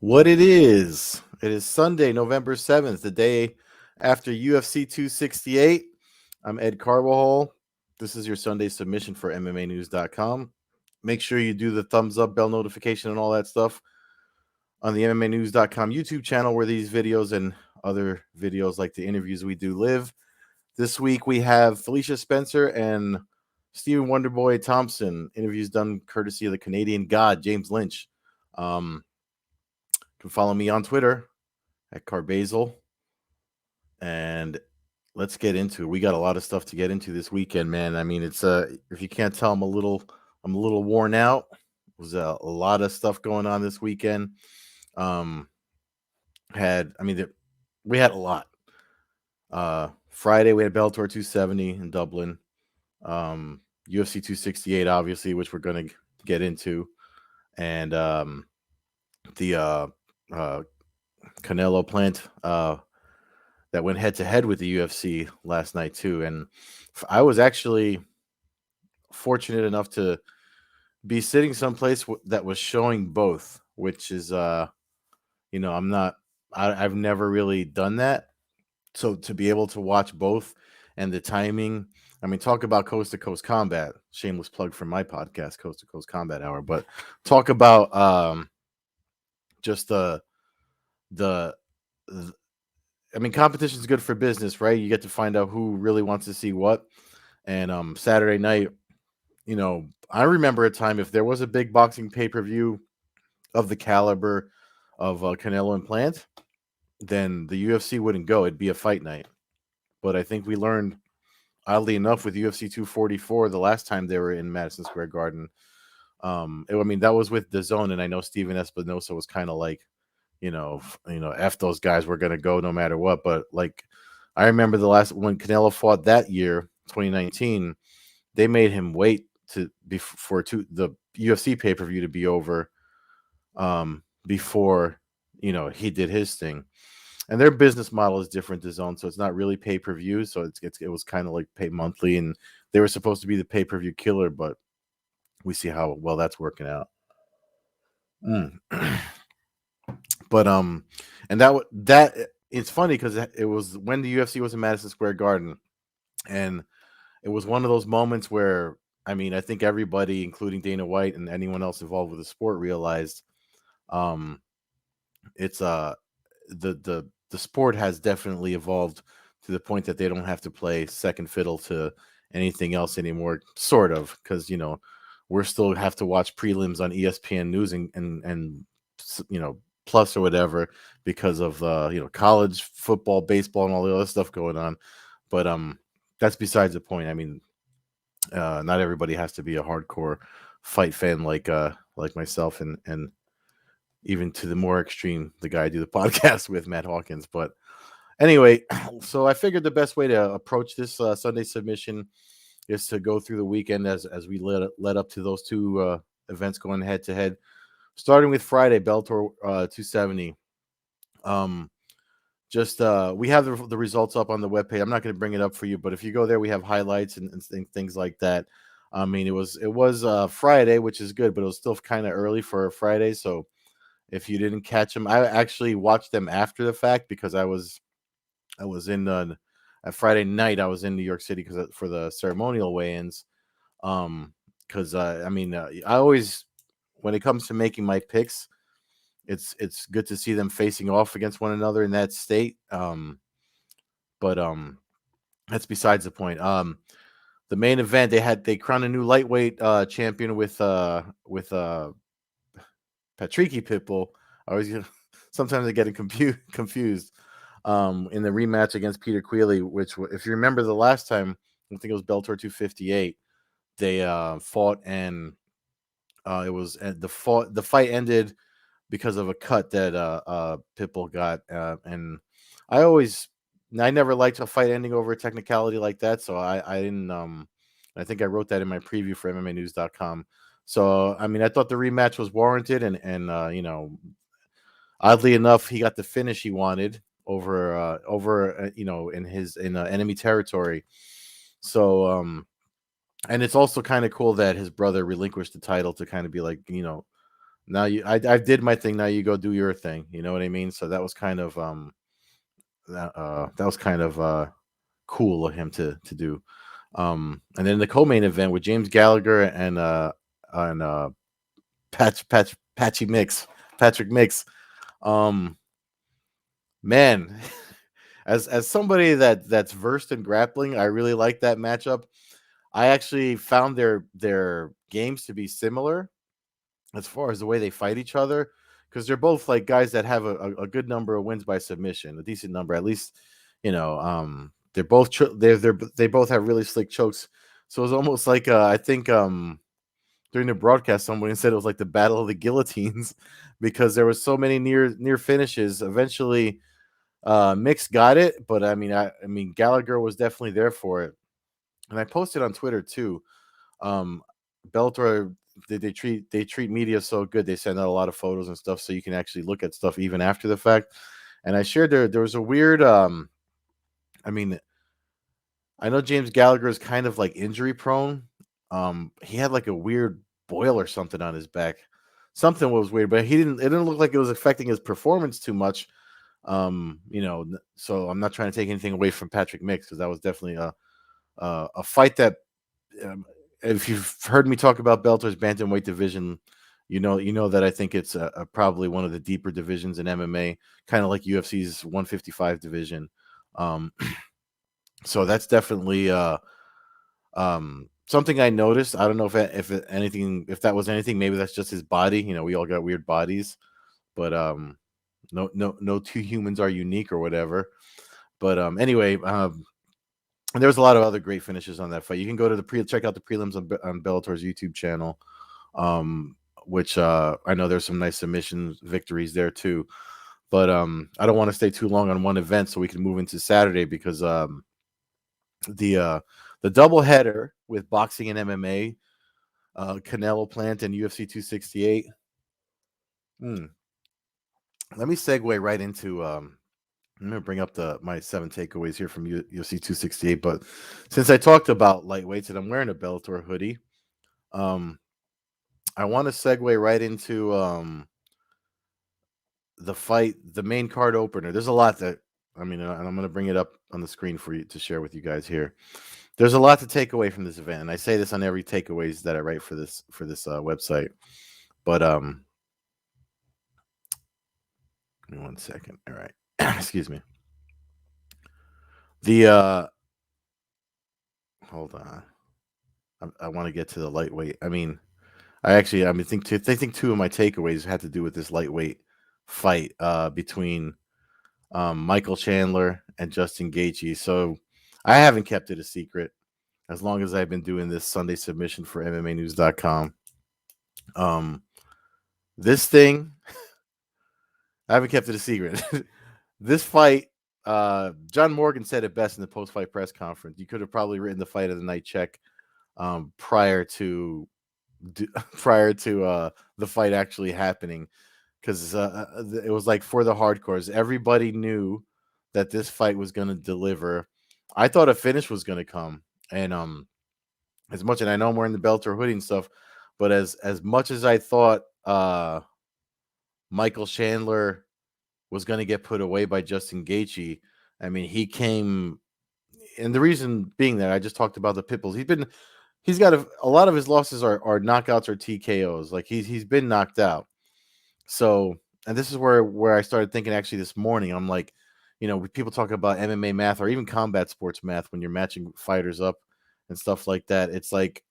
What it is. It is Sunday, November 7th, the day after UFC 268. I'm Ed Carbajal. This is your Sunday submission for MMANews.com. Make sure you do the thumbs up, bell notification, and all that stuff on the MMANews.com YouTube channel where these videos and other videos like the interviews we do live. This week we have Felicia Spencer and Stephen Wonderboy Thompson. Interviews done courtesy of the Canadian God, James Lynch. You can follow me on Twitter at Carbazel. And let's get into it. We got a lot of stuff to get into this weekend, man. I mean, it's if you can't tell, I'm a little worn out. It was a lot of stuff going on this weekend. We had a lot. Friday we had Bellator 270 in Dublin. UFC 268, obviously, which we're gonna get into, and the Canelo plant that went head to head with the UFC last night too. And I was actually fortunate enough to be sitting someplace that was showing both, which is I've never really done that. So to be able to watch both and the timing, I mean, talk about coast to coast combat. Shameless plug for my podcast, Coast to Coast Combat Hour. But talk about just the I mean, competition is good for business, right? You get to find out who really wants to see what. And Saturday night, I remember a time if there was a big boxing pay-per-view of the caliber of Canelo and Plant, then the UFC wouldn't go. It'd be a fight night. But I think we learned, oddly enough, with UFC 244, the last time they were in Madison Square Garden. That was with DAZN, and I know Steven Espinosa was kind of like, F those guys, we're gonna go no matter what. But like, I remember the last when Canelo fought that year, 2019, they made him wait for the UFC pay per view to be over, before he did his thing. And their business model is different to DAZN, so it's not really pay per view. So it was kind of like pay monthly, and they were supposed to be the pay per view killer, but we see how well that's working out. Mm. But and that it's funny because it was when the UFC was in Madison Square Garden, and it was one of those moments where I think everybody, including Dana White and anyone else involved with the sport, realized it's the sport has definitely evolved to the point that they don't have to play second fiddle to anything else anymore, sort of, because we're still have to watch prelims on ESPN News and Plus or whatever because of college football, baseball, and all the other stuff going on. But that's besides the point. I mean, not everybody has to be a hardcore fight fan like myself, and even to the more extreme, the guy I do the podcast with, Matt Hawkins. But anyway, so I figured the best way to approach this Sunday submission is to go through the weekend as we led up to those two events going head to head. Starting with Friday, Bellator 270. We have the results up on the webpage. I'm not going to bring it up for you, but if you go there, we have highlights and things like that. I mean, it was Friday, which is good, but it was still kind of early for a Friday. So if you didn't catch them, I actually watched them after the fact because I was in Friday night. I was in New York City for the ceremonial weigh-ins. Because I always, when it comes to making my picks, it's good to see them facing off against one another in that state. But that's besides the point. The main event, they crowned a new lightweight champion with Patricky Pitbull. Sometimes I get confused. In the rematch against Peter Queally, which, if you remember the last time, I think it was Bellator 258, they fought, and the fight ended because of a cut that Pitbull got, and I never liked a fight ending over a technicality like that, so I didn't. I think I wrote that in my preview for MMANews.com. So I mean, I thought the rematch was warranted, and oddly enough, he got the finish he wanted over in enemy territory. So and it's also kind of cool that his brother relinquished the title to kind of be like, Now I did my thing. Now you go do your thing. You know what I mean? So that was kind of that was kind of cool of him to do. And then the co-main event with James Gallagher and Patchy Mix, Patrick Mix. Um, man, as somebody that's versed in grappling, I really like that matchup. I actually found their games to be similar as far as the way they fight each other, because they're both like guys that have a good number of wins by submission, a decent number at least. They're both they both have really slick chokes. So it's almost like I think during the broadcast somebody said it was like the battle of the guillotines because there was so many near finishes. Eventually, Mix got it, but I mean Gallagher was definitely there for it, and I posted on Twitter too. um Bellator, they treat media so good. They send out a lot of photos and stuff so you can actually look at stuff even after the fact. And I shared there was a weird I mean, I know James Gallagher is kind of like injury prone. He had like a weird boil or something on his back. Something was weird, but it didn't look like it was affecting his performance too much. So I'm not trying to take anything away from Patrick Mix because that was definitely a fight that, um, if you've heard me talk about Bellator's bantamweight division, you know that I think it's probably one of the deeper divisions in MMA, kind of like UFC's 155 division. Um, so that's definitely something I noticed. I don't know if that was anything. Maybe that's just his body. We all got weird bodies, but no two humans are unique or whatever. But anyway, and there was a lot of other great finishes on that fight. You can go to check out the prelims on Bellator's YouTube channel, um, which I know there's some nice submission victories there too. But I don't want to stay too long on one event, so we can move into Saturday because the uh, the double header with boxing and MMA, Canelo Plant and UFC 268. Hmm. Let me segue right into. I'm gonna bring up my 7 takeaways here from UFC 268. But since I talked about lightweights and I'm wearing a Bellator hoodie, um, I want to segue right into the fight, the main card opener. There's a lot that and I'm gonna bring it up on the screen for you to share with you guys here. There's a lot to take away from this event, and I say this on every takeaways that I write for this website. But give me 1 second. All right, excuse me. The hold on. I want to get to the lightweight. I think two of my takeaways had to do with this lightweight fight between Michael Chandler and Justin Gaethje. So I haven't kept it a secret as long as I've been doing this Sunday submission for MMANews.com. This thing, I haven't kept it a secret. This fight, John Morgan said it best in the post-fight press conference. You could have probably written the fight of the night check prior to the fight actually happening, because it was like for the hardcores. Everybody knew that this fight was going to deliver. I thought a finish was going to come, and as much, and I know I'm wearing the Bellator hoodie and stuff, but as much as I thought Michael Chandler was going to get put away by Justin Gaethje, I mean, he came, and the reason being that I just talked about the pitbulls. He's got a lot of his losses are knockouts or TKOs. Like he's been knocked out. So, and this is where I started thinking actually this morning. I'm like, people talk about MMA math or even combat sports math when you're matching fighters up and stuff like that. It's like,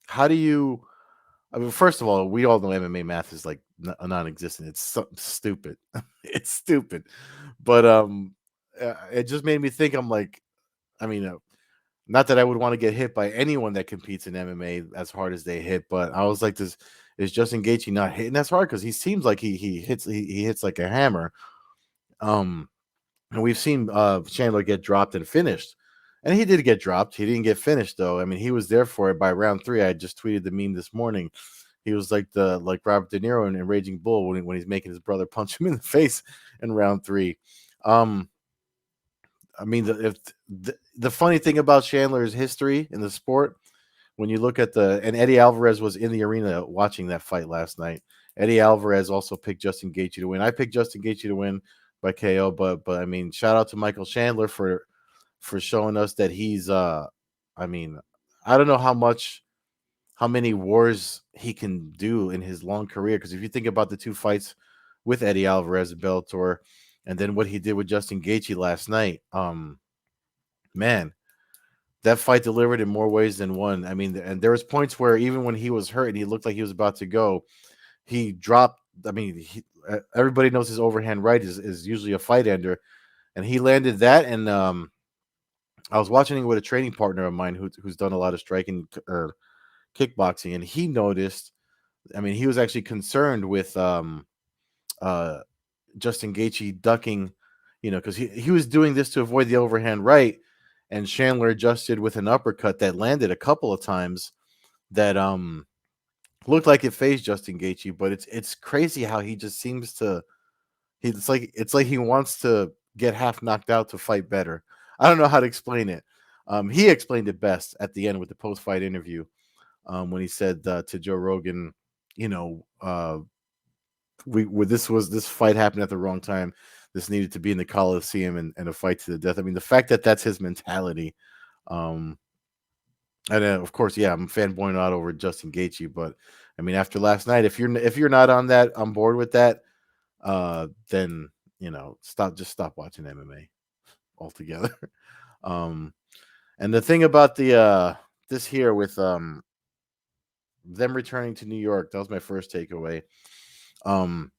how do you? I mean, first of all, we all know MMA math is like non-existent. It's stupid. It's stupid. But it just made me think. I'm like, I mean, not that I would want to get hit by anyone that competes in MMA as hard as they hit, but I was like, is Justin Gaethje not hitting as hard? Because he seems like he hits like a hammer. And we've seen Chandler get dropped and finished, and he did get dropped. He didn't get finished though. I mean, he was there for it by round 3. I just tweeted the meme this morning. He was like Robert De Niro in Raging Bull when he's making his brother punch him in the face in round 3. I mean, the funny thing about Chandler's history in the sport, when you look at and Eddie Alvarez was in the arena watching that fight last night. Eddie Alvarez also picked Justin Gaethje to win. I picked Justin Gaethje to win by KO, but I mean, shout out to Michael Chandler for showing us that he's I mean, I don't know how many wars he can do in his long career, because if you think about the two fights with Eddie Alvarez and Bellator, and then what he did with Justin Gaethje last night, man, that fight delivered in more ways than one. I mean, and there was points where even when he was hurt and he looked like he was about to go, he dropped. I mean, everybody knows his overhand right is usually a fight ender, and he landed that. And I was watching it with a training partner of mine who's done a lot of striking or kickboxing, and he noticed. I mean, he was actually concerned with uh, Justin Gaethje ducking, because he was doing this to avoid the overhand right, and Chandler adjusted with an uppercut that landed a couple of times that looked like it phased Justin Gaethje, but it's crazy how he just seems to it's like he wants to get half knocked out to fight better. I don't know how to explain it. He explained it best at the end with the post fight interview, when he said to Joe Rogan, you know, this fight happened at the wrong time. This needed to be in the Coliseum and a fight to the death. I mean, the fact that that's his mentality. Um, and of course, yeah, I'm fanboying out over Justin Gaethje, but I mean, after last night, if you're not on board with that, then stop watching MMA altogether. um, and the thing about this here with them returning to New York, that was my first takeaway. Um,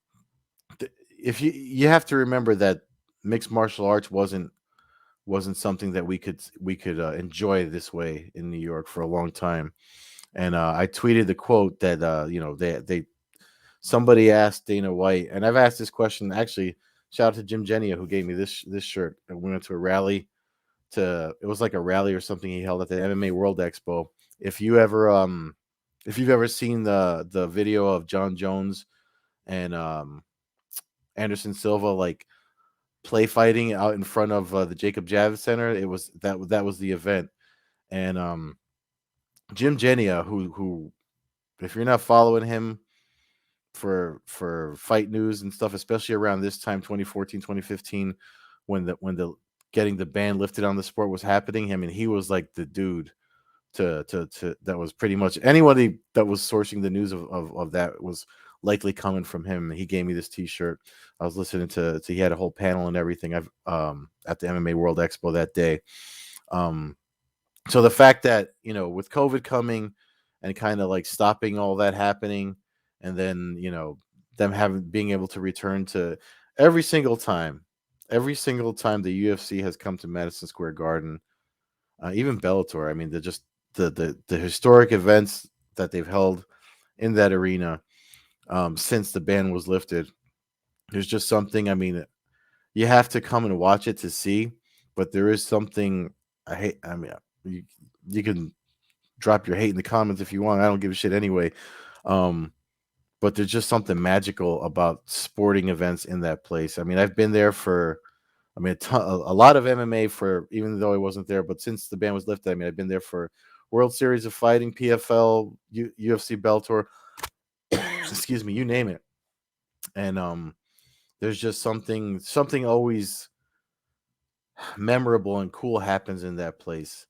if you have to remember that mixed martial arts wasn't something that we could enjoy this way in New York for a long time. And I tweeted the quote that they somebody asked Dana White, and I've asked this question actually. Shout out to Jim Genia who gave me this shirt. And we went to a rally it was like a rally or something he held at the MMA World Expo. If you ever if you've ever seen the video of John Jones and Anderson Silva like play fighting out in front of the Jacob Javits Center, it was that was the event. And Jim Genia, who if you're not following him for fight news and stuff, especially around this time, 2014, 2015, when the getting the ban lifted on the sport was happening, I mean, he was like the dude to that was pretty much anybody that was sourcing the news of that was likely coming from him. He gave me this t-shirt. I was listening to he had a whole panel and everything I've at the MMA World Expo that day. So the fact that, with COVID coming and kind of like stopping all that happening, and then, them being able to return to every single time, the UFC has come to Madison Square Garden, even Bellator. I mean, they're just the historic events that they've held in that arena since the ban was lifted. There's just something. I mean, you have to come and watch it to see, but there is something. I hate. I mean, you can drop your hate in the comments if you want. I don't give a shit anyway. But there's just something magical about sporting events in that place. I mean, I've been there for, I mean, a lot of MMA for, even though I wasn't there, but since the ban was lifted, I mean, I've been there for World Series of Fighting, PFL, UFC, Bellator, excuse me, you name it. And there's just something always memorable and cool happens in that place.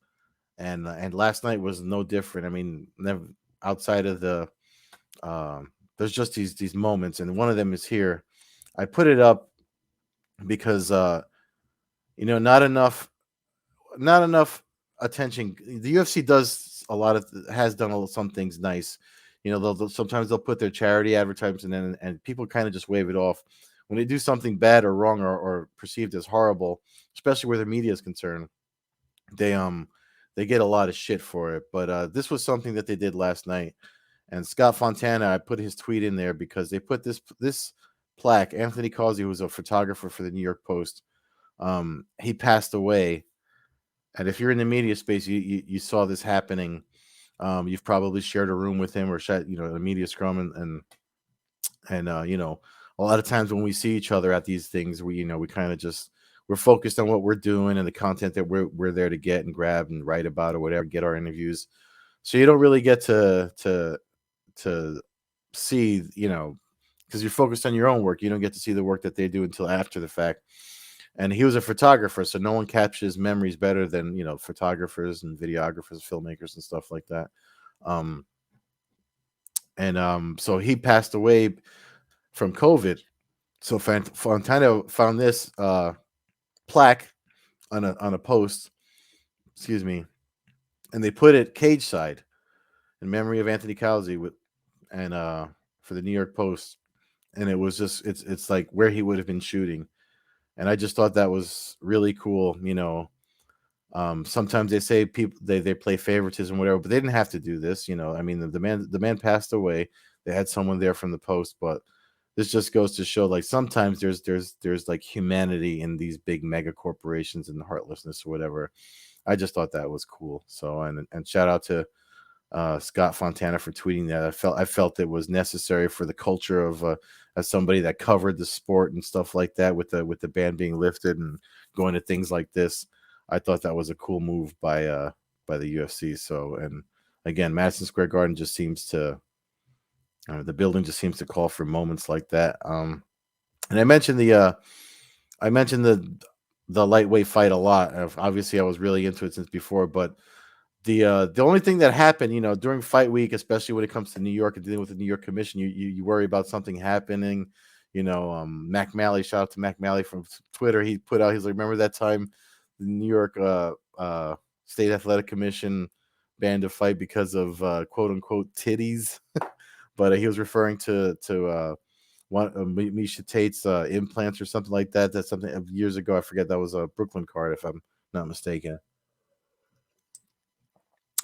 And last night was no different. I mean, never outside of there's just these moments, and one of them is here. I put it up because not enough attention. The UFC does a lot of has done some things nice. Sometimes they'll put their charity advertisements in, and people kind of just wave it off. When they do something bad or wrong or perceived as horrible, especially where the media is concerned, they get a lot of shit for it. But this was something that they did last night. And Scott Fontana, I put his tweet in there because they put this plaque. Anthony Causey, who was a photographer for the New York Post, he passed away. And if you're in the media space, you saw this happening. You've probably shared a room with him or a media scrum, and a lot of times when we see each other at these things, we kind of just we're focused on what we're doing and the content that we're there to get and grab and write about or whatever, get our interviews. So you don't really get to see, because you're focused on your own work. You don't get to see the work that they do until after the fact. And he was a photographer, so no one captures memories better than photographers and videographers, filmmakers, and stuff like that. Um, and so he passed away from COVID. So Fontana found this plaque on a post, excuse me, and they put it cage side in memory of Anthony Causi and for the New York Post, and it was just it's like where he would have been shooting, and I just thought that was really cool. Sometimes they say people they play favoritism, whatever, but they didn't have to do this. I mean, the man passed away. They had someone there from the Post, but this just goes to show, like, sometimes there's like humanity in these big mega corporations and heartlessness or whatever. I just thought that was cool. So and shout out to Scott Fontana for tweeting that. I felt it was necessary for the culture of as somebody that covered the sport and stuff like that, with the ban being lifted and going to things like this. I thought that was a cool move by the UFC. So, and again, Madison Square Garden just seems to the building just seems to call for moments like that. And I mentioned the lightweight fight a lot. Obviously, I was really into it since before, but the only thing that happened, during fight week, especially when it comes to New York and dealing with the New York Commission, you worry about something happening. Mac Malley, shout out to Mac Malley from Twitter. He's like, remember that time the New York State Athletic Commission banned a fight because of quote unquote titties, but he was referring to one Misha Tate's implants or something like that. That's something of years ago. I forget, that was a Brooklyn card, if I'm not mistaken.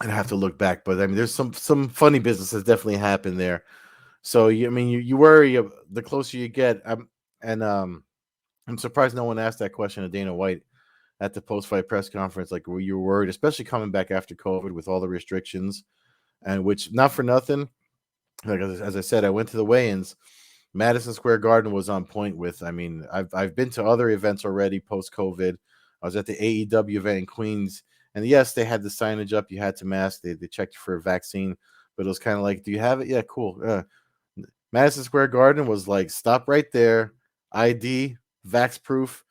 I'd have to look back, but I mean, there's some funny business that's definitely happened there. So I mean, you worry the closer you get. And I'm surprised no one asked that question of Dana White at the post fight press conference. Like, were you worried, especially coming back after COVID with all the restrictions, and which, not for nothing. Like, as I said, I went to the weigh-ins. Madison Square Garden was on point with. I mean, I've been to other events already post COVID. I was at the AEW event in Queens, and yes, they had the signage up. You had to mask. They checked you for a vaccine, but it was kind of like, do you have it? Yeah, cool. Madison Square Garden was like, stop right there, ID, vax proof,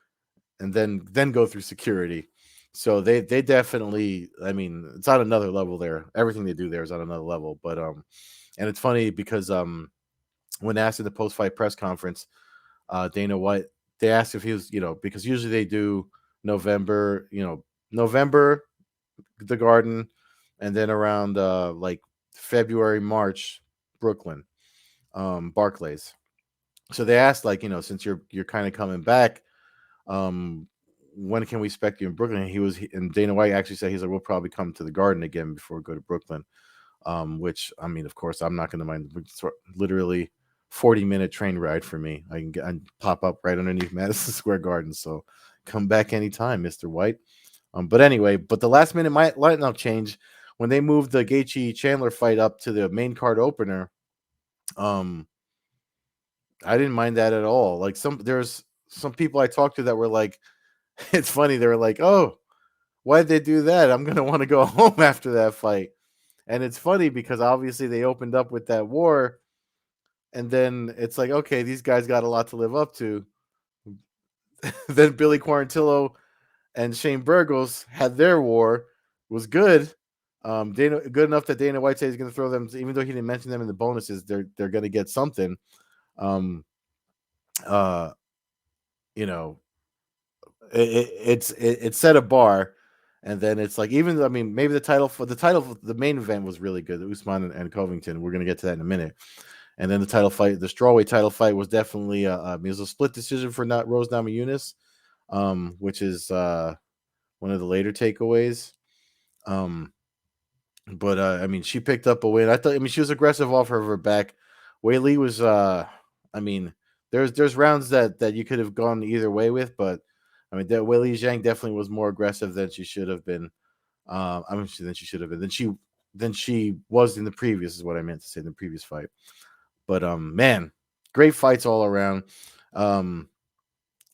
and then go through security. So they definitely. I mean, it's on another level there. Everything they do there is on another level. But and it's funny because when asked in the post fight press conference, Dana White, they asked if he was, because usually they do November, November, the Garden, and then around like February, March, Brooklyn, Barclays. So they asked, like, since you're kind of coming back, um, when can we expect you in Brooklyn? And Dana White actually said, he's like, we'll probably come to the Garden again before we go to Brooklyn. Which, I mean, of course, I'm not going to mind. It's literally 40-minute train ride for me. I pop up right underneath Madison Square Garden. So come back anytime, Mr. White. But anyway, the last minute lineup change when they moved the Gaethje Chandler fight up to the main card opener. I didn't mind that at all. Like, there's some people I talked to that were like, it's funny. They were like, oh, why did they do that? I'm going to want to go home after that fight. And it's funny because obviously they opened up with that war, and then it's like, okay, these guys got a lot to live up to. Then Billy Quarantillo and Shane Burgos had their war, was good. Good enough that Dana White says he's going to throw them, even though he didn't mention them in the bonuses. They're going to get something. Um, uh, you know, it set a bar, and then it's like, even though, I mean, maybe the title for the main event was really good, Usman and Covington. We're going to get to that in a minute. And then the title fight, the strawweight title fight, was definitely it was a split decision for not Rose Namajunas, which is one of the later takeaways. But I mean, she picked up a win. I mean, she was aggressive off her back. Wei Lee was I mean, there's rounds that you could have gone either way with, but I mean, that Wei Lee Zhang definitely was more aggressive than she should have been. I mean, than she should have been. Than she was in the previous, is what I meant to say, in the previous fight. But man, great fights all around. One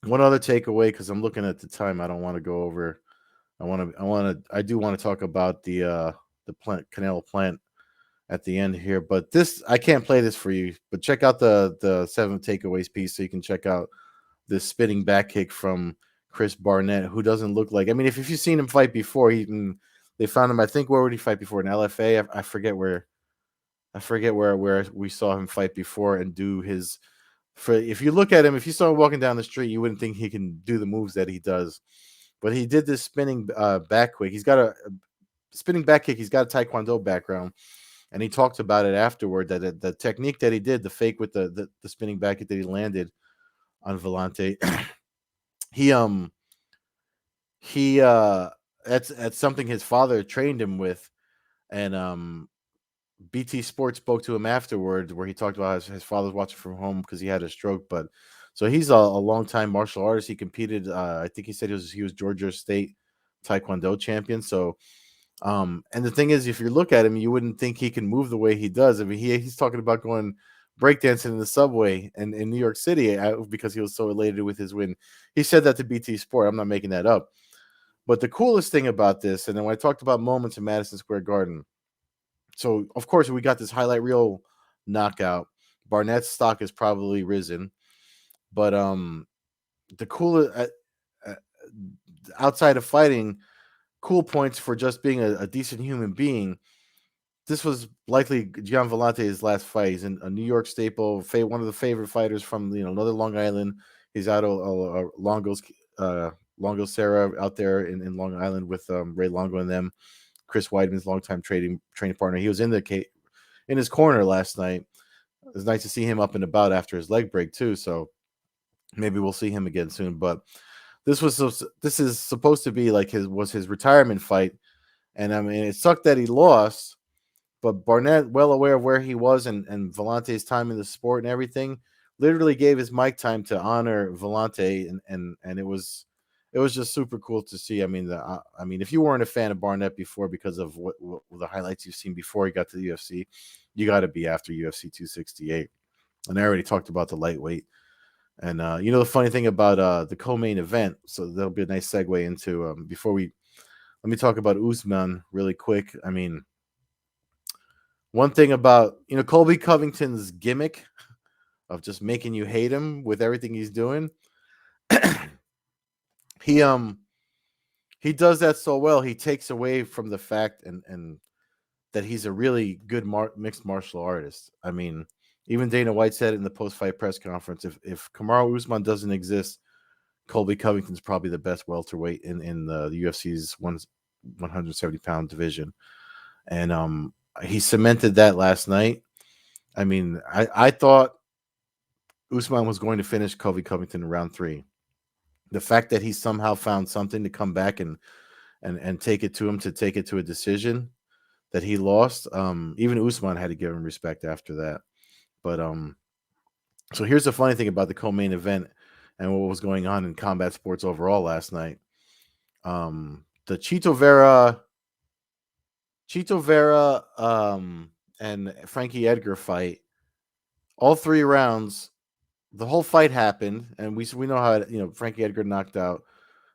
other takeaway, because I'm looking at the time, I don't want to go over. I do want to talk about the Canelo plant at the end here. But this, I can't play this for you, but check out the 7 takeaways piece so you can check out this spinning back kick from Chris Barnett, who doesn't look like. I mean, if you've seen him fight before, they found him. I think where would he fight before in LFA? I forget where. I forget where we saw him fight before and do his. For if you look at him, if you saw him walking down the street, you wouldn't think he can do the moves that he does. But he did this spinning back kick. He's got a spinning back kick. He's got a Taekwondo background, and he talked about it afterward that the technique that he did, the fake with the spinning back kick that he landed on Vellante, he that's something his father trained him with, and BT Sports spoke to him afterward, where he talked about his father's watching from home because he had a stroke. But so he's a long-time martial artist. He competed. I think he said he was Georgia State Taekwondo champion. So, and the thing is, if you look at him, you wouldn't think he can move the way he does. I mean, he's talking about going breakdancing in the subway in New York City because he was so elated with his win. He said that to BT Sport. I'm not making that up. But the coolest thing about this, and then when I talked about moments in Madison Square Garden, so of course we got this highlight reel knockout. Barnett's stock has probably risen, but the coolest outside of fighting, cool points for just being a decent human being. This was likely Gian Vellante's last fight. He's in a New York staple, one of the favorite fighters from another Long Island. He's out of Longo Serra out there in Long Island with Ray Longo and them. Chris Weidman's longtime training partner. He was in his corner last night. It was nice to see him up and about after his leg break too. So maybe we'll see him again soon. But this is supposed to be like his retirement fight, and I mean it sucked that he lost. But Barnett, well aware of where he was and Vellante's time in the sport and everything, literally gave his mic time to honor Vellante, and it was just super cool to see. I mean, if you weren't a fan of Barnett before because of what the highlights you've seen before he got to the UFC, you got to be after UFC 268. And I already talked about the lightweight. And the funny thing about the co-main event, so that'll be a nice segue into let me talk about Usman really quick. I mean, one thing about Colby Covington's gimmick of just making you hate him with everything he's doing, he does that so well. He takes away from the fact and that he's a really good mixed martial artist. I mean, even Dana White said in the post-fight press conference, if Kamaru Usman doesn't exist, Colby Covington's probably the best welterweight in the UFC's 170-pound division, and he cemented that last night. I mean, I thought Usman was going to finish Colby Covington in round 3. The fact that he somehow found something to come back and take it to him to take it to a decision that he lost. Even Usman had to give him respect after that. But so here's the funny thing about the co-main event and what was going on in combat sports overall last night. The Chito Vera and Frankie Edgar fight, all 3 rounds, the whole fight happened, and we know how Frankie Edgar knocked out.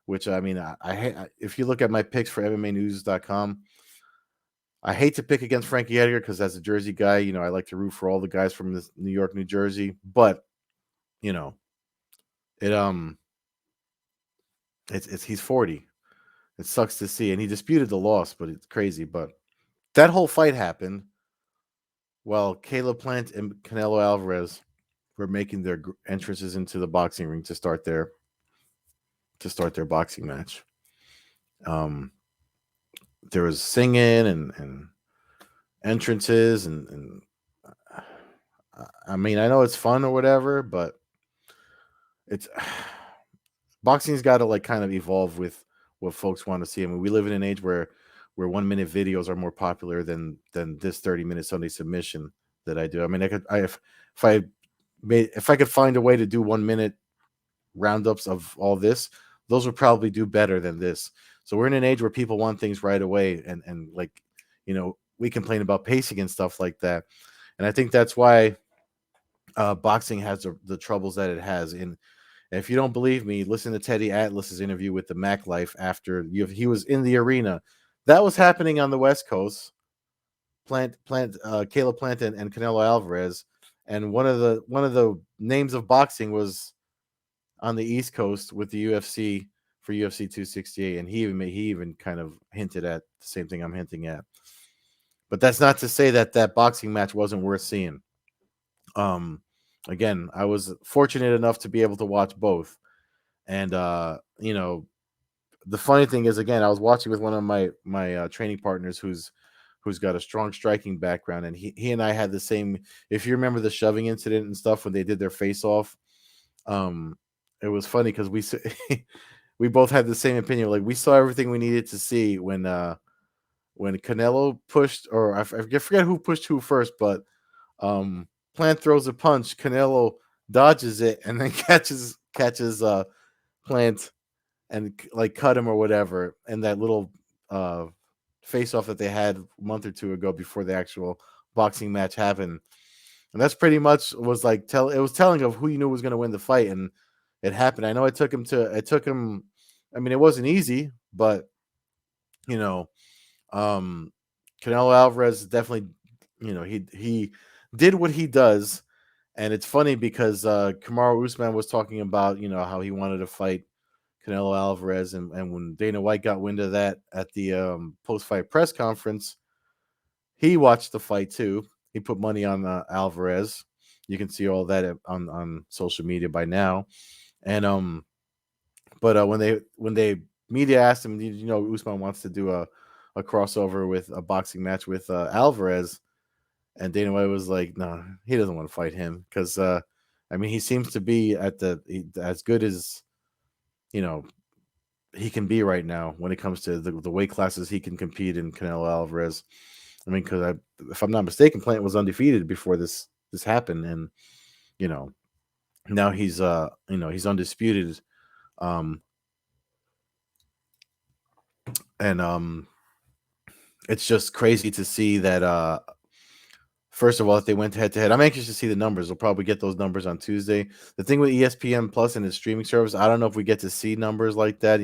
Which I mean, I if you look at my picks for MMANews.com, I hate to pick against Frankie Edgar because as a Jersey guy, I like to root for all the guys from New York, New Jersey. But he's 40. It sucks to see, and he disputed the loss, but it's crazy. But that whole fight happened while Caleb Plant and Canelo Alvarez were making their entrances into the boxing ring to start their boxing match. There was singing and entrances and I mean, I know it's fun or whatever, but it's boxing's got to kind of evolve with what folks want to see. I mean, we live in an age where 1-minute videos are more popular than this 30-minute Sunday submission that I do. I mean, if I could find a way to do 1-minute roundups of all this, those would probably do better than this. So we're in an age where people want things right away, and we complain about pacing and stuff like that. And I think that's why boxing has the troubles that it has. And if you don't believe me, listen to Teddy Atlas's interview with the Mac Life after he was in the arena. That was happening on the West Coast. Caleb Plant and Canelo Alvarez, and one of the names of boxing was on the East Coast with the UFC for UFC 268, and he even kind of hinted at the same thing I'm hinting at. But that's not to say that that boxing match wasn't worth seeing. Um, Again, I was fortunate enough to be able to watch both, and the funny thing is, again, I was watching with one of my training partners who's got a strong striking background, and he and I had the same. If you remember the shoving incident and stuff when they did their face off, um, it was funny because we both had the same opinion. Like we saw everything we needed to see when Canelo pushed, or I forget who pushed who first, but Plant throws a punch, Canelo dodges it, and then catches Plant and like cut him or whatever. And that little uh, face off that they had a month or two ago before the actual boxing match happened, and that's pretty much was like it was telling of who you knew was going to win the fight, and it happened. I know it took him. I mean, it wasn't easy, but you know, um, Canelo Alvarez definitely, he did what he does, and it's funny because Kamaru Usman was talking about how he wanted to fight Canelo Alvarez, and when Dana White got wind of that at the post fight press conference, he watched the fight too. He put money on Alvarez. You can see all that on social media by now, and but when they media asked him, Usman wants to do a crossover with a boxing match with Alvarez, and Dana White was like, no, he doesn't want to fight him because I mean he seems to be as good as you know he can be right now when it comes to the weight classes he can compete in. Canelo Alvarez. I mean, because if I'm not mistaken, Plant was undefeated before this happened, and you know now he's undisputed. Um, and It's just crazy to see that. First of all, if they went head to head, I'm anxious to see the numbers. We'll probably get those numbers on Tuesday. The thing with ESPN Plus and its streaming service, I don't know if we get to see numbers like that.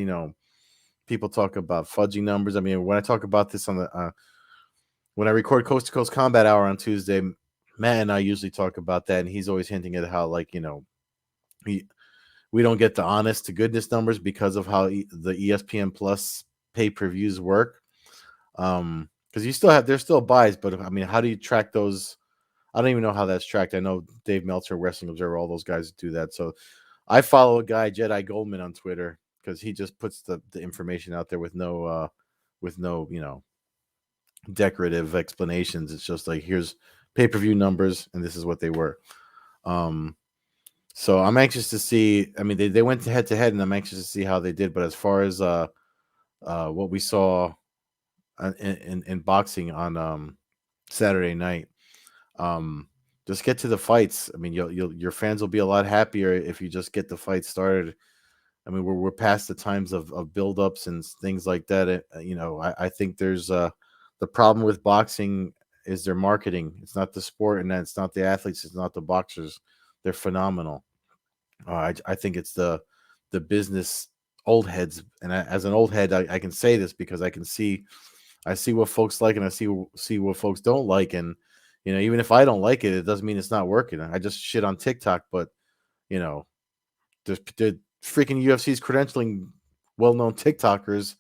People talk about fudging numbers. I mean, when I talk about this on the when I record Coast to Coast Combat Hour on Tuesday, Matt and I usually talk about that, and he's always hinting at how we we don't get the honest to goodness numbers because of how the ESPN Plus pay per views work. Because there's still buys, but I mean, how do you track those? I don't even know how that's tracked. I know Dave Meltzer, Wrestling Observer, all those guys do that. So I follow a guy, Jedi Goldman, on Twitter because he just puts the information out there with no decorative explanations. It's just like here's pay-per-view numbers and this is what they were. Um so I'm anxious to see. I mean, they went head to head, and I'm anxious to see how they did. But as far as what we saw in boxing on Saturday night, um just get to the fights. I mean, your fans will be a lot happier if you just get the fight started. I mean, we're past the times of build-ups and things like that. I think there's the problem with boxing is their marketing. It's not the sport, and it's not the athletes. It's not the boxers. They're phenomenal. I think it's the business old heads, and as an old head, I can say this because I see what folks like, and I see what folks don't like, and even if I don't like it, it doesn't mean it's not working. I just shit on TikTok, but you know, the freaking UFC's credentialing well-known TikTokers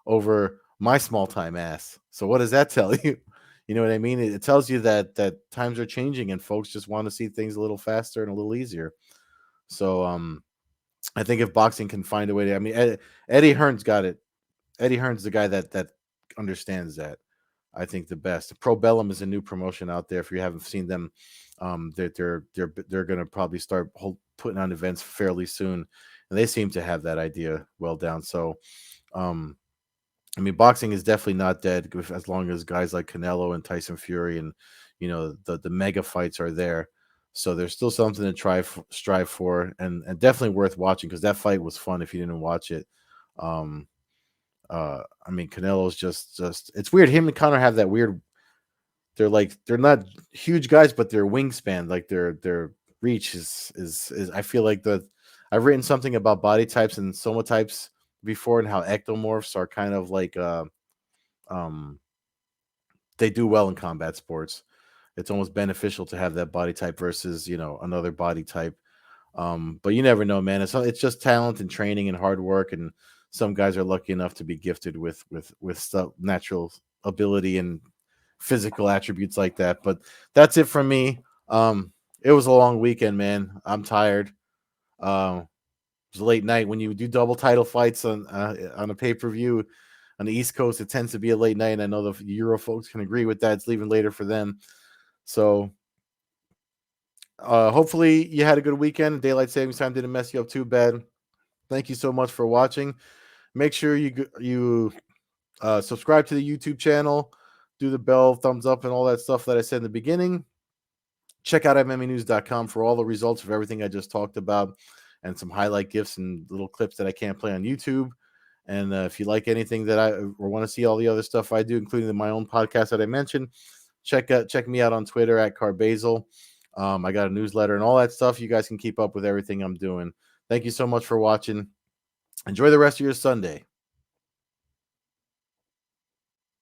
over my small-time ass. So what does that tell you? You know what I mean? It tells you that times are changing and folks just want to see things a little faster and a little easier. So I think if boxing can find a way to, I mean, Eddie Hearn's got it. Eddie Hearn's the guy that understands that. I think the best. Pro Bellum is a new promotion out there. If you haven't seen them, they're going to probably start putting on events fairly soon, and they seem to have that idea well down. So, um, I mean, boxing is definitely not dead as long as guys like Canelo and Tyson Fury and the mega fights are there. So there's still something to strive for, and definitely worth watching because that fight was fun. If you didn't watch it, um, I mean, Canelo's just it's weird. Him and Connor have that weird. They're not huge guys, but their wingspan, like their reach is. I feel like I've written something about body types and soma types before, and how ectomorphs are kind of like um they do well in combat sports. It's almost beneficial to have that body type versus, another body type. But you never know, man. It's just talent and training and hard work, and some guys are lucky enough to be gifted with stuff, natural ability and physical attributes like that. But that's it from me. It was a long weekend, man. I'm tired. It was a late night when you do double title fights on a pay per view on the East Coast. It tends to be a late night. And I know the Euro folks can agree with that. It's leaving later for them. So hopefully you had a good weekend. Daylight savings time didn't mess you up too bad. Thank you so much for watching. Make sure you subscribe to the YouTube channel, do the bell, thumbs up, and all that stuff that I said in the beginning. Check out MMANews.com for all the results of everything I just talked about and some highlight gifs and little clips that I can't play on YouTube. And if you like anything that or want to see all the other stuff I do, including my own podcast that I mentioned, check me out on Twitter at Carbazel. I got a newsletter and all that stuff. You guys can keep up with everything I'm doing. Thank you so much for watching. Enjoy the rest of your Sunday.